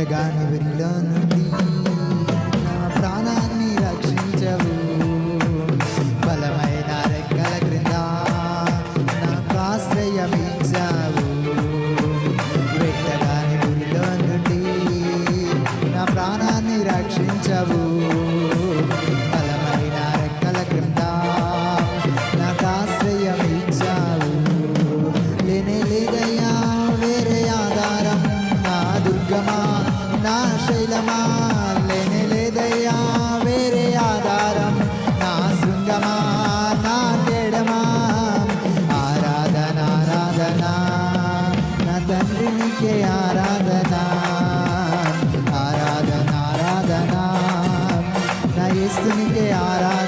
పెట్టగాని వెరిలో నుండి నా ప్రాణాన్ని రక్షించవు. బలమైన రెక్కల క్రింద నాకు ఆశ్రయమిచ్చావు. పెట్టగాని వెరిలో నుండి నా ప్రాణాన్ని రక్షించవు. బలమైన రెక్కల క్రింద నాకు ఆశ్రయమిచ్చావు. లేనే లేదయ్యా వేరే ఆధారం, నా దుర్గమా నా శైలమా. లేనే లేదయ్యా వేరే ఆధారం, నా శృంగమా నా కేడమా. ఆరాధన ఆరాధన నా తండ్రి నీకే ఆరాధన. ఆరాధన ఆరాధన నా యేసునికే ఆరాధన.